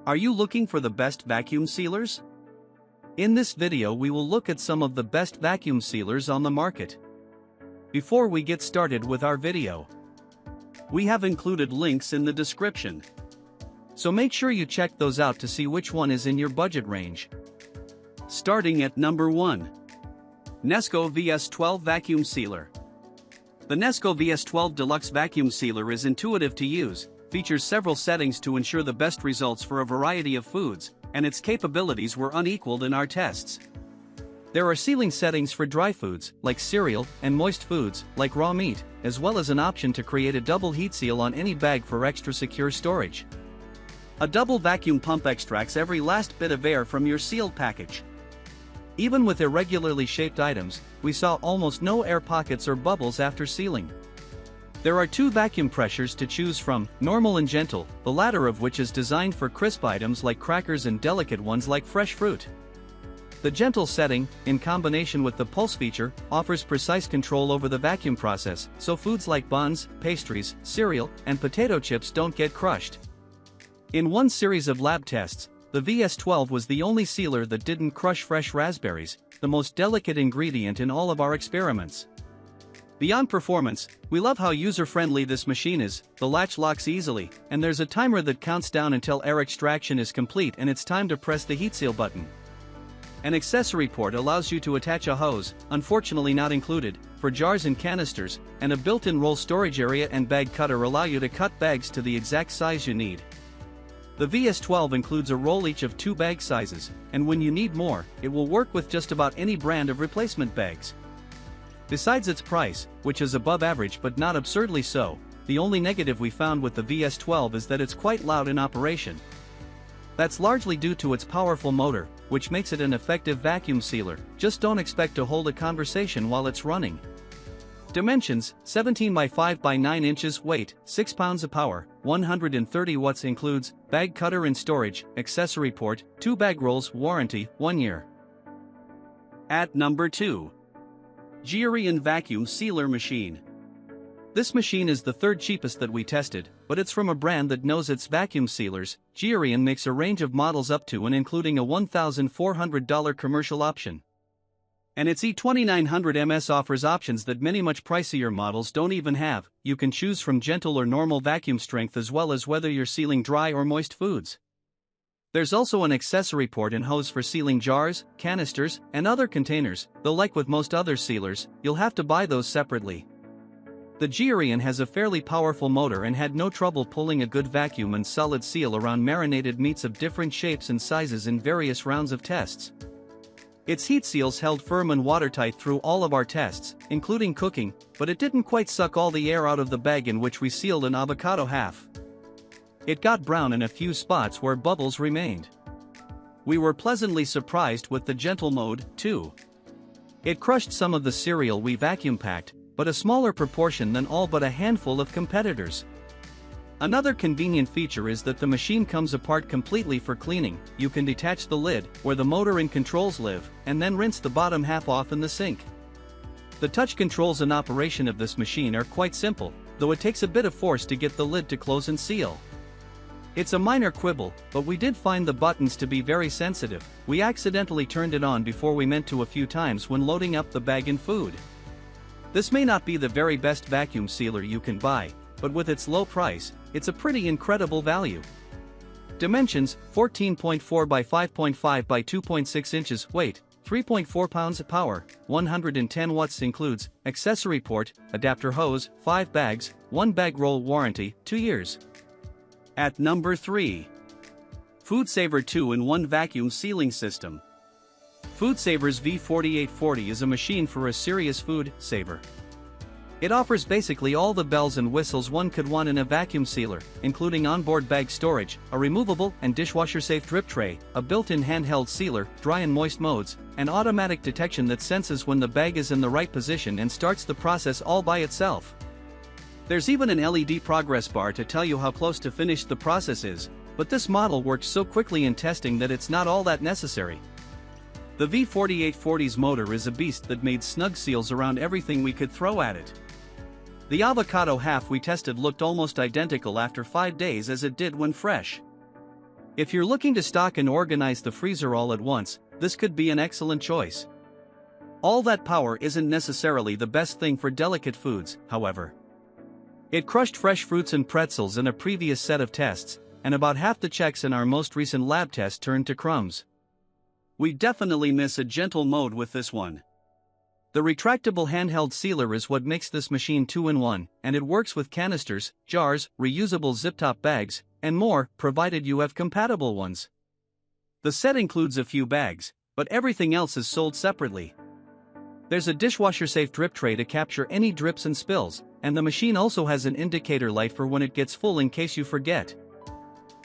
Are you looking for the best vacuum sealers? In this video we will look at some of the best vacuum sealers on the market. Before we get started with our video, we have included links in the description. So make sure you check those out to see which one is in your budget range. Starting at number 1. Nesco VS12 Vacuum Sealer. The Nesco VS12 Deluxe Vacuum Sealer is intuitive to use, features several settings to ensure the best results for a variety of foods, and its capabilities were unequaled in our tests. There are sealing settings for dry foods, like cereal, and moist foods, like raw meat, as well as an option to create a double heat seal on any bag for extra secure storage. A double vacuum pump extracts every last bit of air from your sealed package. Even with irregularly shaped items, we saw almost no air pockets or bubbles after sealing. There are 2 vacuum pressures to choose from, normal and gentle, the latter of which is designed for crisp items like crackers and delicate ones like fresh fruit. The gentle setting, in combination with the pulse feature, offers precise control over the vacuum process, so foods like buns, pastries, cereal, and potato chips don't get crushed. In one series of lab tests, the VS12 was the only sealer that didn't crush fresh raspberries, the most delicate ingredient in all of our experiments. Beyond performance, we love how user-friendly this machine is. The latch locks easily, and there's a timer that counts down until air extraction is complete and it's time to press the heat seal button. An accessory port allows you to attach a hose, unfortunately not included, for jars and canisters, and a built-in roll storage area and bag cutter allow you to cut bags to the exact size you need. The VS12 includes a roll each of 2 bag sizes, and when you need more, it will work with just about any brand of replacement bags. Besides its price, which is above average but not absurdly so, the only negative we found with the VS12 is that it's quite loud in operation. That's largely due to its powerful motor, which makes it an effective vacuum sealer. Just don't expect to hold a conversation while it's running. Dimensions: 17 by 5 by 9 inches, weight 6 pounds of power, 130 watts, includes bag cutter and storage, accessory port, 2 bag rolls, warranty 1 year. At number 2. Geryon Vacuum Sealer Machine. This machine is the 3rd cheapest that we tested, but it's from a brand that knows its vacuum sealers. Geryon makes a range of models up to and including a $1,400 commercial option. And its E2900 MS offers options that many much pricier models don't even have. You can choose from gentle or normal vacuum strength as well as whether you're sealing dry or moist foods. There's also an accessory port and hose for sealing jars, canisters, and other containers, though like with most other sealers, you'll have to buy those separately. The Geryon has a fairly powerful motor and had no trouble pulling a good vacuum and solid seal around marinated meats of different shapes and sizes in various rounds of tests. Its heat seals held firm and watertight through all of our tests, including cooking, but it didn't quite suck all the air out of the bag in which we sealed an avocado half. It got brown in a few spots where bubbles remained. We were pleasantly surprised with the gentle mode, too. It crushed some of the cereal we vacuum packed, but a smaller proportion than all but a handful of competitors. Another convenient feature is that the machine comes apart completely for cleaning. You can detach the lid, where the motor and controls live, and then rinse the bottom half off in the sink. The touch controls and operation of this machine are quite simple, though it takes a bit of force to get the lid to close and seal. It's a minor quibble, but we did find the buttons to be very sensitive. We accidentally turned it on before we meant to a few times when loading up the bag and food. This may not be the very best vacuum sealer you can buy, but with its low price, it's a pretty incredible value. Dimensions: 14.4 by 5.5 by 2.6 inches, weight 3.4 pounds of power, 110 watts, includes accessory port, adapter hose, 5 bags, 1 bag roll, warranty 2 years. At number 3. FoodSaver 2-in-1 Vacuum Sealing System. FoodSaver's V4840 is a machine for a serious food saver. It offers basically all the bells and whistles one could want in a vacuum sealer, including onboard bag storage, a removable and dishwasher-safe drip tray, a built-in handheld sealer, dry and moist modes, and automatic detection that senses when the bag is in the right position and starts the process all by itself. There's even an LED progress bar to tell you how close to finished the process is, but this model worked so quickly in testing that it's not all that necessary. The V4840's motor is a beast that made snug seals around everything we could throw at it. The avocado half we tested looked almost identical after 5 days as it did when fresh. If you're looking to stock and organize the freezer all at once, this could be an excellent choice. All that power isn't necessarily the best thing for delicate foods, however. It crushed fresh fruits and pretzels in a previous set of tests, and about half the checks in our most recent lab test turned to crumbs. We definitely miss a gentle mode with this one. The retractable handheld sealer is what makes this machine 2-in-1, and it works with canisters, jars, reusable zip-top bags, and more, provided you have compatible ones. The set includes a few bags, but everything else is sold separately. There's a dishwasher-safe drip tray to capture any drips and spills, and the machine also has an indicator light for when it gets full in case you forget.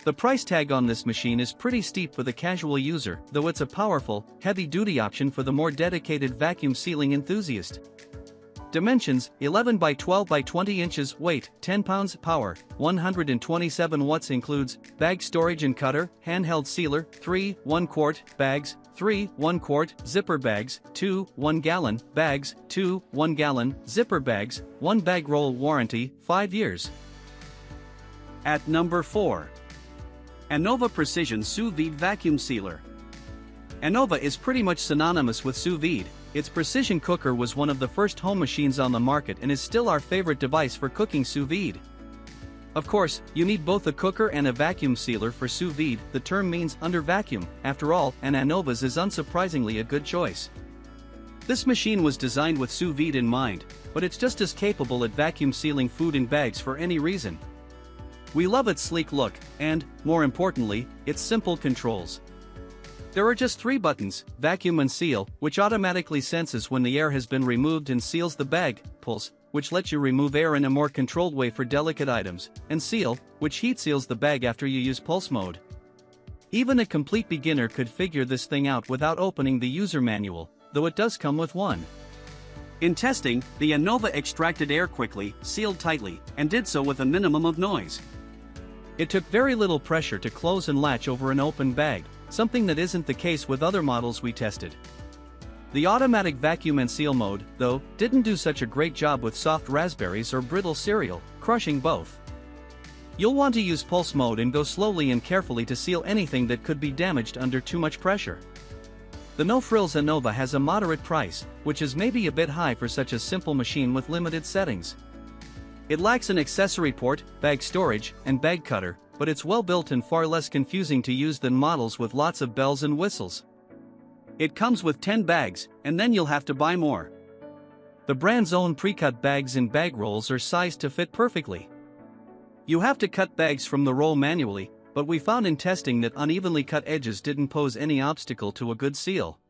The price tag on this machine is pretty steep for the casual user, though it's a powerful, heavy-duty option for the more dedicated vacuum sealing enthusiast. Dimensions: 11 by 12 by 20 inches, weight 10 pounds, power 127 watts, includes bag storage and cutter, handheld sealer, 3 1-quart bags, 3 1-quart zipper bags, 2 1-gallon bags, 2 1-gallon zipper bags, 1 bag roll, warranty 5 years. At number 4. Anova Precision Sous Vide Vacuum Sealer. Anova is pretty much synonymous with sous vide. Its precision cooker was one of the first home machines on the market and is still our favorite device for cooking sous vide. Of course, you need both a cooker and a vacuum sealer for sous vide. The term means under vacuum, after all, and Anova's is unsurprisingly a good choice. This machine was designed with sous vide in mind, but it's just as capable at vacuum sealing food in bags for any reason. We love its sleek look, and, more importantly, its simple controls. There are just 3 buttons: vacuum and seal, which automatically senses when the air has been removed and seals the bag; pulse, which lets you remove air in a more controlled way for delicate items; and seal, which heat seals the bag after you use pulse mode. Even a complete beginner could figure this thing out without opening the user manual, though it does come with one. In testing, the Anova extracted air quickly, sealed tightly, and did so with a minimum of noise. It took very little pressure to close and latch over an open bag, something that isn't the case with other models we tested. The automatic vacuum and seal mode, though, didn't do such a great job with soft raspberries or brittle cereal, crushing both. You'll want to use pulse mode and go slowly and carefully to seal anything that could be damaged under too much pressure. The no-frills Anova has a moderate price, which is maybe a bit high for such a simple machine with limited settings. It lacks an accessory port, bag storage, and bag cutter, but it's well built and far less confusing to use than models with lots of bells and whistles. It comes with 10 bags, and then you'll have to buy more. The brand's own pre-cut bags and bag rolls are sized to fit perfectly. You have to cut bags from the roll manually, but we found in testing that unevenly cut edges didn't pose any obstacle to a good seal.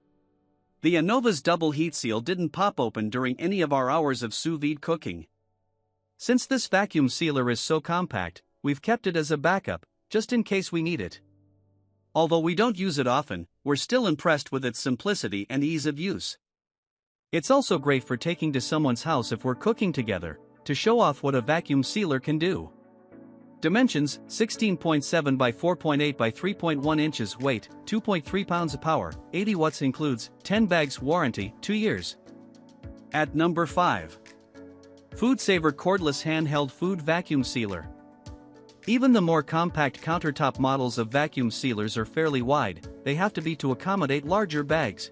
The Anova's double heat seal didn't pop open during any of our hours of sous vide cooking. Since this vacuum sealer is so compact, we've kept it as a backup, just in case we need it. Although we don't use it often, we're still impressed with its simplicity and ease of use. It's also great for taking to someone's house if we're cooking together, to show off what a vacuum sealer can do. Dimensions: 16.7 by 4.8 by 3.1 inches, weight 2.3 pounds, power 80 watts, includes 10 bags, warranty 2 years. At number 5. FoodSaver Cordless Handheld Food Vacuum Sealer. Even the more compact countertop models of vacuum sealers are fairly wide. They have to be to accommodate larger bags.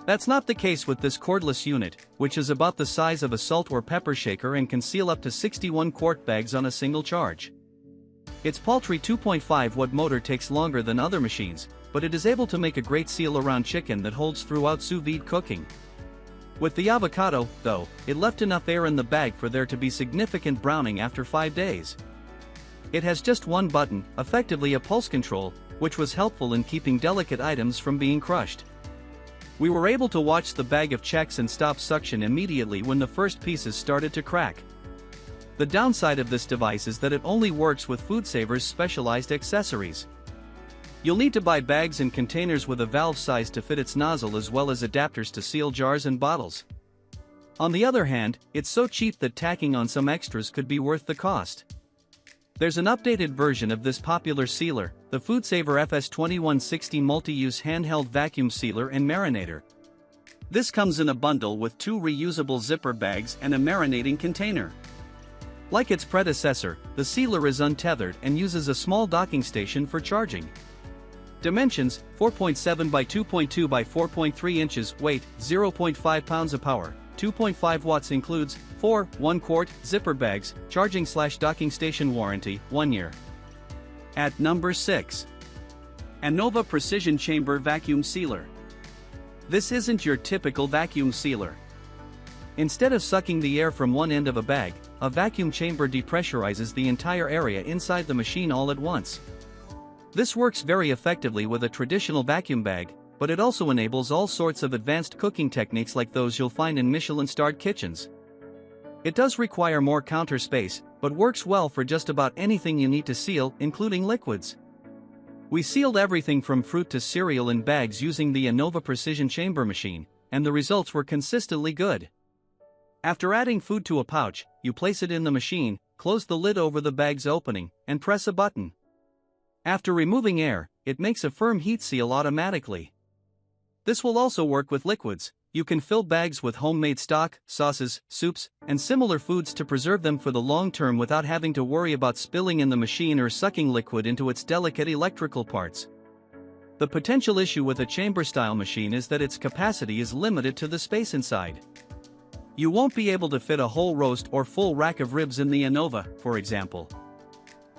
That's not the case with this cordless unit, which is about the size of a salt or pepper shaker and can seal up to 61-quart bags on a single charge. Its paltry 2.5 watt motor takes longer than other machines, but it is able to make a great seal around chicken that holds throughout sous vide cooking. With the avocado, though, it left enough air in the bag for there to be significant browning after 5 days. It has just one button, effectively a pulse control, which was helpful in keeping delicate items from being crushed. We were able to watch the bag of checks and stop suction immediately when the first pieces started to crack. The downside of this device is that it only works with FoodSaver's specialized accessories. You'll need to buy bags and containers with a valve size to fit its nozzle, as well as adapters to seal jars and bottles. On the other hand, it's so cheap that tacking on some extras could be worth the cost. There's an updated version of this popular sealer, the FoodSaver FS2160 Multi-Use Handheld Vacuum Sealer and Marinator. This comes in a bundle with 2 reusable zipper bags and a marinating container. Like its predecessor, the sealer is untethered and uses a small docking station for charging. Dimensions: 4.7 by 2.2 by 4.3 inches, weight 0.5 pounds of power, 2.5 watts, includes 4 1-quart zipper bags, charging/docking station, warranty 1 year. At number 6. Anova Precision Chamber Vacuum Sealer. This isn't your typical vacuum sealer. Instead of sucking the air from one end of a bag, a vacuum chamber depressurizes the entire area inside the machine all at once. This works very effectively with a traditional vacuum bag, but it also enables all sorts of advanced cooking techniques like those you'll find in Michelin-starred kitchens. It does require more counter space, but works well for just about anything you need to seal, including liquids. We sealed everything from fruit to cereal in bags using the Anova Precision Chamber machine, and the results were consistently good. After adding food to a pouch, you place it in the machine, close the lid over the bag's opening, and press a button. After removing air, it makes a firm heat seal automatically. This will also work with liquids. You can fill bags with homemade stock, sauces, soups, and similar foods to preserve them for the long term without having to worry about spilling in the machine or sucking liquid into its delicate electrical parts. The potential issue with a chamber-style machine is that its capacity is limited to the space inside. You won't be able to fit a whole roast or full rack of ribs in the Anova, for example.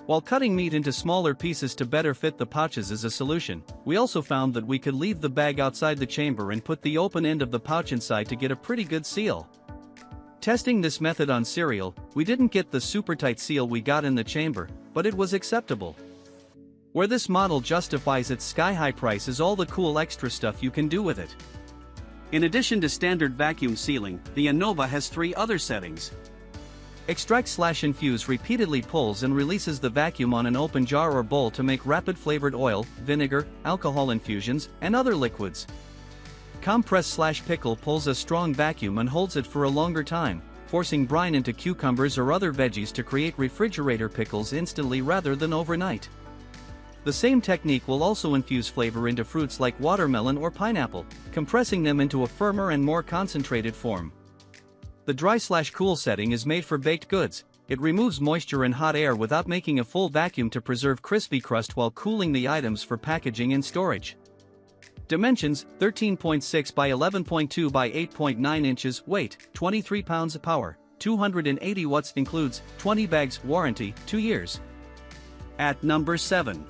While cutting meat into smaller pieces to better fit the pouches is a solution, we also found that we could leave the bag outside the chamber and put the open end of the pouch inside to get a pretty good seal. Testing this method on cereal, we didn't get the super tight seal we got in the chamber, but it was acceptable. Where this model justifies its sky-high price is all the cool extra stuff you can do with it. In addition to standard vacuum sealing, the Anova has 3 other settings. Extract/infuse repeatedly pulls and releases the vacuum on an open jar or bowl to make rapid flavored oil, vinegar, alcohol infusions, and other liquids. Compress/pickle pulls a strong vacuum and holds it for a longer time, forcing brine into cucumbers or other veggies to create refrigerator pickles instantly rather than overnight. The same technique will also infuse flavor into fruits like watermelon or pineapple, compressing them into a firmer and more concentrated form. The dry/cool setting is made for baked goods. It removes moisture and hot air without making a full vacuum to preserve crispy crust while cooling the items for packaging and storage. Dimensions: 13.6 by 11.2 by 8.9 inches, weight 23 pounds of power, 280 watts, includes 20 bags, warranty 2 years. At number 7.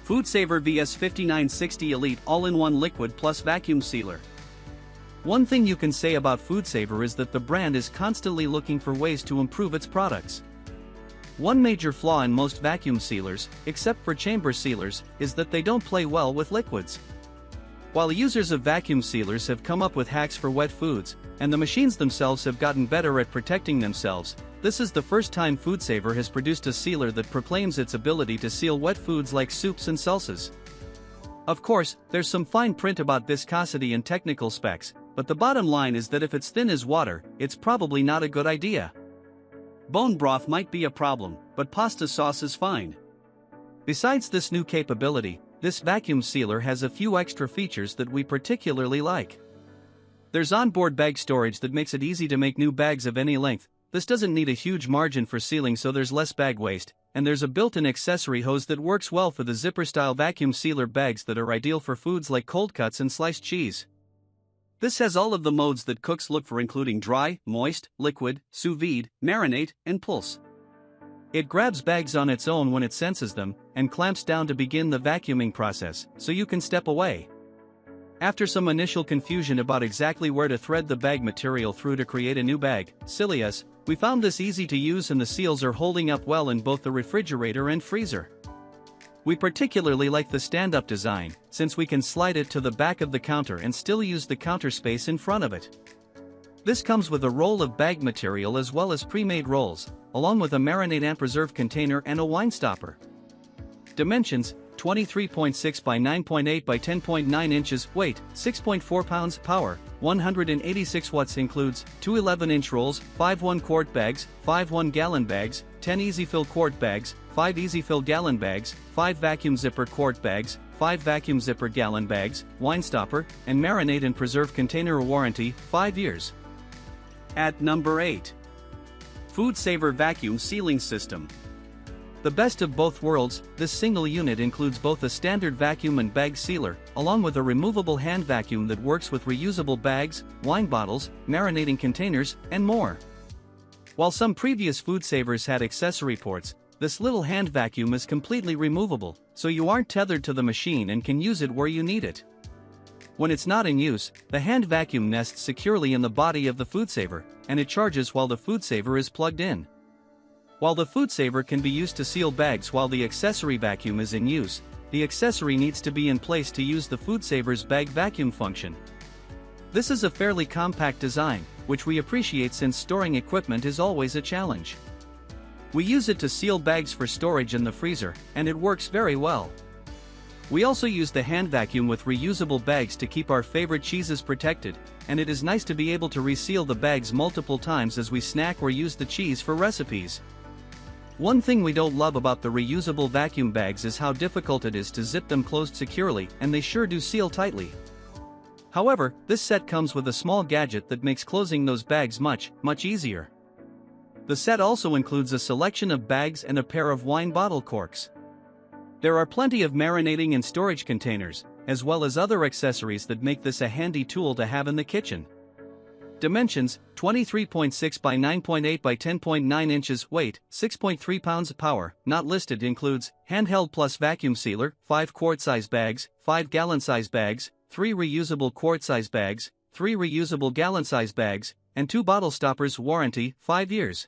FoodSaver VS5960 Elite All-in-One Liquid Plus Vacuum Sealer. One thing you can say about FoodSaver is that the brand is constantly looking for ways to improve its products. One major flaw in most vacuum sealers, except for chamber sealers, is that they don't play well with liquids. While users of vacuum sealers have come up with hacks for wet foods, and the machines themselves have gotten better at protecting themselves, this is the first time FoodSaver has produced a sealer that proclaims its ability to seal wet foods like soups and salsas. Of course, there's some fine print about viscosity and technical specs, but the bottom line is that if it's thin as water, it's probably not a good idea. Bone broth might be a problem, but pasta sauce is fine. Besides this new capability, this vacuum sealer has a few extra features that we particularly like. There's onboard bag storage that makes it easy to make new bags of any length. This doesn't need a huge margin for sealing, so there's less bag waste, and there's a built-in accessory hose that works well for the zipper-style vacuum sealer bags that are ideal for foods like cold cuts and sliced cheese. This has all of the modes that cooks look for, including dry, moist, liquid, sous vide, marinate, and pulse. It grabs bags on its own when it senses them, and clamps down to begin the vacuuming process, so you can step away. After some initial confusion about exactly where to thread the bag material through to create a new bag, silly us, we found this easy to use and the seals are holding up well in both the refrigerator and freezer. We particularly like the stand-up design, since we can slide it to the back of the counter and still use the counter space in front of it. This comes with a roll of bag material as well as pre-made rolls, along with a marinade and preserve container and a wine stopper. Dimensions: 23.6 by 9.8 by 10.9 inches, weight 6.4 pounds, power 186 watts, includes 2 11-inch rolls, 5 1-quart bags, 5 1-gallon bags, 10 easy-fill quart bags, 5 easy-fill gallon bags, 5 vacuum zipper quart bags, 5 vacuum zipper gallon bags, wine stopper, and marinade and preserve container warranty 5 years. At number 8. FoodSaver Vacuum Sealing System. The best of both worlds, this single unit includes both a standard vacuum and bag sealer, along with a removable hand vacuum that works with reusable bags, wine bottles, marinating containers, and more. While some previous FoodSavers had accessory ports, this little hand vacuum is completely removable, so you aren't tethered to the machine and can use it where you need it. When it's not in use, the hand vacuum nests securely in the body of the FoodSaver, and it charges while the FoodSaver is plugged in. While the FoodSaver can be used to seal bags while the accessory vacuum is in use, the accessory needs to be in place to use the FoodSaver's bag vacuum function. This is a fairly compact design, which we appreciate since storing equipment is always a challenge. We use it to seal bags for storage in the freezer, and it works very well. We also use the hand vacuum with reusable bags to keep our favorite cheeses protected, and it is nice to be able to reseal the bags multiple times as we snack or use the cheese for recipes. One thing we don't love about the reusable vacuum bags is how difficult it is to zip them closed securely, and they sure do seal tightly. However, this set comes with a small gadget that makes closing those bags much easier. The set also includes a selection of bags and a pair of wine bottle corks. There are plenty of marinating and storage containers, as well as other accessories that make this a handy tool to have in the kitchen. Dimensions: 23.6 by 9.8 by 10.9 inches. Weight: 6.3 pounds. Power, not listed, includes handheld plus vacuum sealer, 5 quart-size bags, 5 gallon-size bags, 3 reusable quart-size bags, 3 reusable gallon-size bags, and 2 bottle stoppers. Warranty: 5 years.